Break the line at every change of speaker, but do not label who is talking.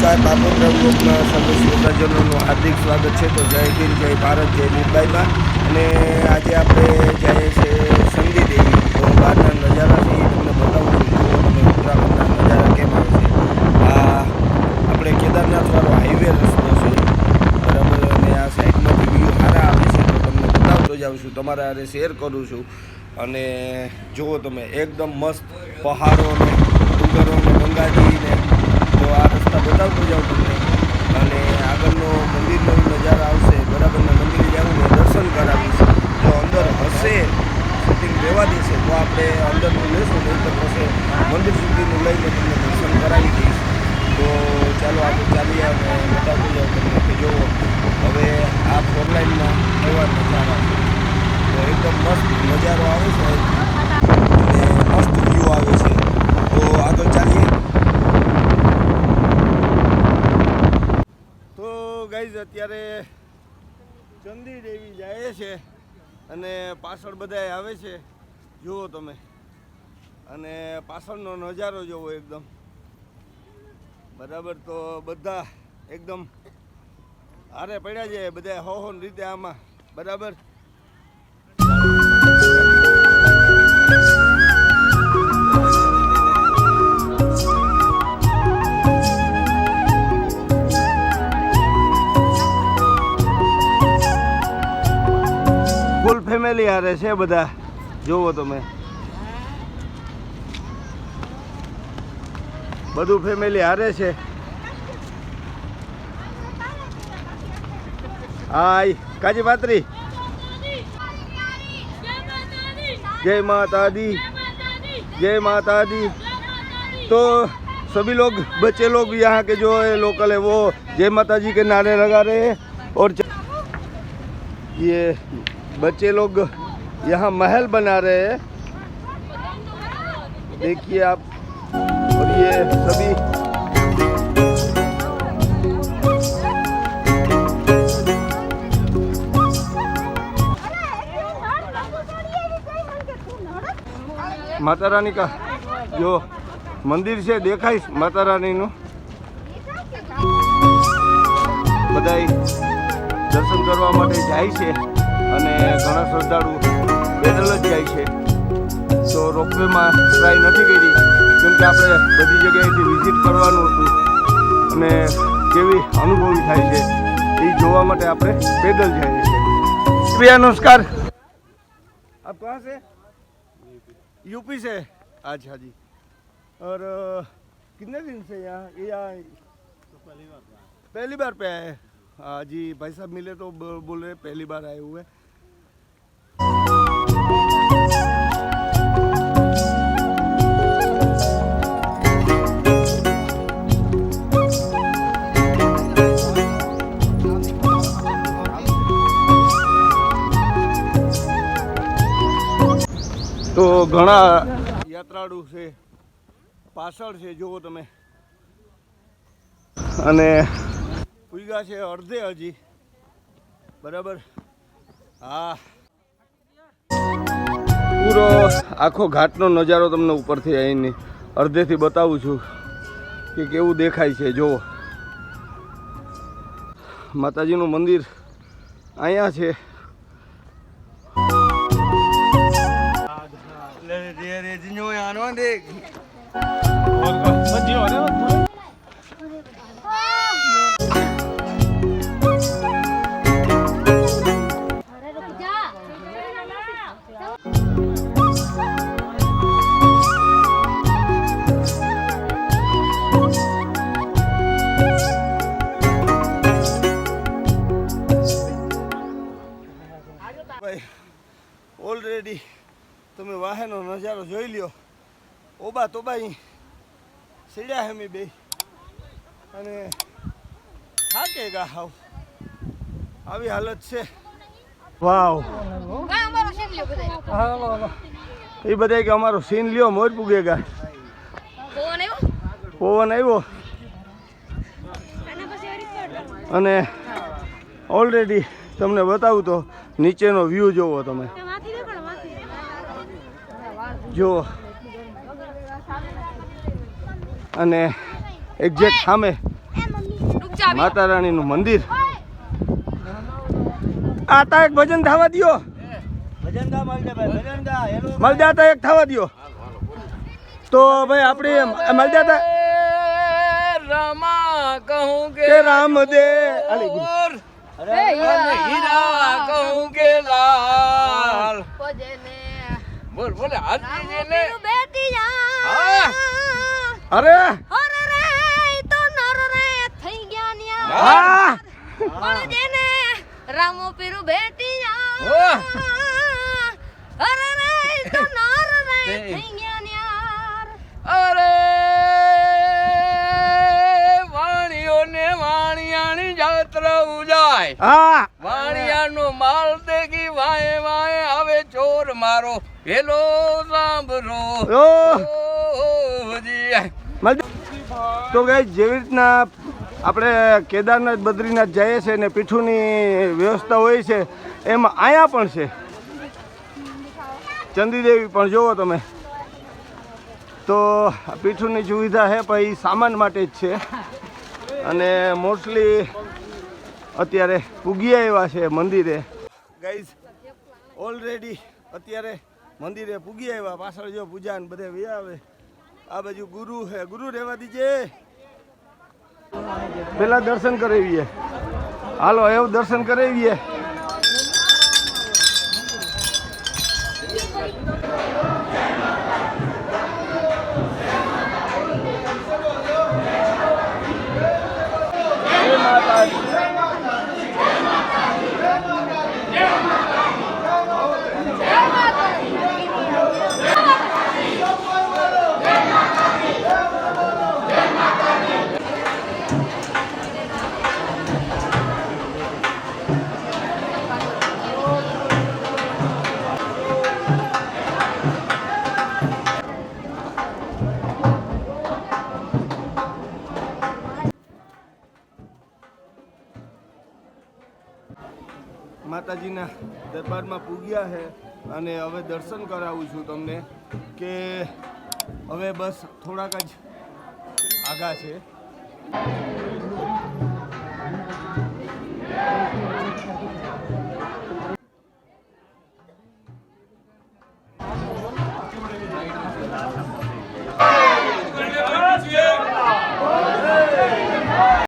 નમસ્કાર, બાપોદ્રા બ્લોગમાં સર્વ શ્રોતાજનોનું હાર્દિક સ્વાગત છે. તો જય હિન્દ, જય ભારત, જય મુંબઈમાં. અને આજે આપણે જઈએ છીએ સંધી દેવી. તો બહારના નજારાથી તમને બતાવું છું. જુઓ તમે ઉત્તરાખંડના નજારા કેમ આવે છે. આ આપણે કેદારનાથવાળો હાઈવે રસ્તો છે, બરાબર. અને આ સાઈડમાંથી વ્યૂ સારા આવે છે, તો તમને બતાવતો જાઉં છું, તમારા હારે શેર કરું છું. અને જુઓ તમે એકદમ મસ્ત પહાડો ને ડુંગરો ને ગંગાજીને, તો આ રસ્તા બતાવતો જાઉં તમને. અને આગળનો મંદિરનો નજારા આવશે, બરાબર. ને મંદિરે જાઉં ને દર્શન કરાવીશ. જો અંદર હશે શૂટિંગ રહેવા દેશે તો આપણે અંદરનું લેશું, નહીં તો પછી મંદિર સુધીનું લઈને તમને દર્શન કરાવી દઈશ. તો ચાલો આપણે ચાલીએ અને બતાવતો જાઉં તમને કે જુઓ હવે આ ફોર લાઇનમાં કેવા નજારા છે. તો એકદમ મસ્ત નજારો આવે છે અને મસ્ત વ્યૂ આવે છે. તો આગળ ચાલીએ. તો ગાઈઝ અત્યારે ચંદી દેવી જાય છે અને પાછળ બધા આવે છે, જુઓ તમે. અને પાછળનો નજારો જોવો એકદમ, બરાબર. તો બધા એકદમ હારે પડ્યા છે, બધા હો રીતે આમાં, બરાબર. ફૂલ ફેમિલી હારે છે બધા, જુઓ તમે. બધું ફેમિલી હારે છે. હાય કાજી પાત્રી, जय माता दी, जय माता दी। तो सभी लोग, बच्चे लोग भी यहाँ के जो है लोकल है, वो जय माता जी के नारे लगा रहे हैं। और ये बच्चे लोग यहाँ महल बना रहे हैं, देखिए आप। और ये सभी माता रानी का जो मंदिर से देखाई, माता रानी नु बधाई दर्शन करवा माटे जाय छे અને ઘણા શ્રદ્ધાળુ પેદલ જ જાય છે. તો રોપવેમાં ટ્રાય નથી કરી, કેમ કે આપણે બધી જગ્યાએથી વિઝિટ કરવાનું હતું અને કેવી અનુભવી થાય છે એ જોવા માટે આપણે પેદલ જઈએ છીએ. ભैया नमस्कार, आप कहाँ से? यूपी से? अच्छा जी। और कितने दिन से यहाँ तो पहली बार पे आए? हाँ जी, भाई साहब मिले तो बोल रहे पहली बार आए हुए। તો ઘણા યાત્રાળુ છે પાછળ છે, જુઓ તમે. અને પૂગા છે અડધે હજી, બરાબર. હા, પૂરો આખો ઘાટનો નજારો તમને ઉપરથી અહીંની અડધેથી બતાવું છું કે કેવું દેખાય છે. જુઓ માતાજીનું મંદિર અહીંયા છે. ઓલરેડી તમે વાહનો નજારો જોઈ લ્યો. ઓબા તોબાઈ સીડ્યા હમી બે અને થાકે ગા હાવ, આવી હાલત છે. વાવ, એ બધા કે અમારો સીન લ્યો, મોજ પૂગેગા. પવન આવ્યો અને ઓલરેડી તમને બતાવું તો નીચેનો વ્યૂ જોવો તમે, જુઓ. અને એક્ઝેક્ટ સામે માતા રાણીનું મંદિર. આ તા એક ભજન થવા દ્યો. મલદાતા એક થવા દ્યો. તો ભાઈ આપણે મલદાતા
રામા કહું કે
રામ દે
હીરા કહું કે લાલ બોલ બોલે હાજી ને
અરે
તો નર રે થઈ ગયા ન્યા
હા
પણ જેને રામો પીરુ બેટી અરે રે તો નર રે થઈ ગયા ન્યાર
અરે વાણીઓને વાણિયાની જાત્રા ઉજાય
હા
વાણિયાનો માલ દેખી વાય વાય આવે ચોર મારો હેલો સાંભળો ઓજી
તો ગાઈસ જેવી રીતના આપણે કેદારનાથ બદ્રીનાથ જઈએ છીએ ને પીઠુની વ્યવસ્થા હોય છે એમ અહીંયા પણ છે. ચંદીદેવી પણ જુઓ તમે તો પીઠુની સુવિધા છે પણ એ સામાન માટે જ છે અને મોસ્ટલી અત્યારે પૂગી આવ્યા છે મંદિરે. ગાઈઝ ઓલરેડી અત્યારે મંદિરે પૂગી આવ્યા. પાછળ જો પૂજા ને બધે વી આવે. આ બાજુ ગુરુ છે, ગુરુ રહેવા દીજે. પેલા દર્શન કરાવીએ. હાલો એવું દર્શન કરાવીએ. માતાજીના દરબારમાં પૂગ્યા છે અને હવે દર્શન કરાવું છું તમને કે હવે બસ થોડાક જ આગા છે.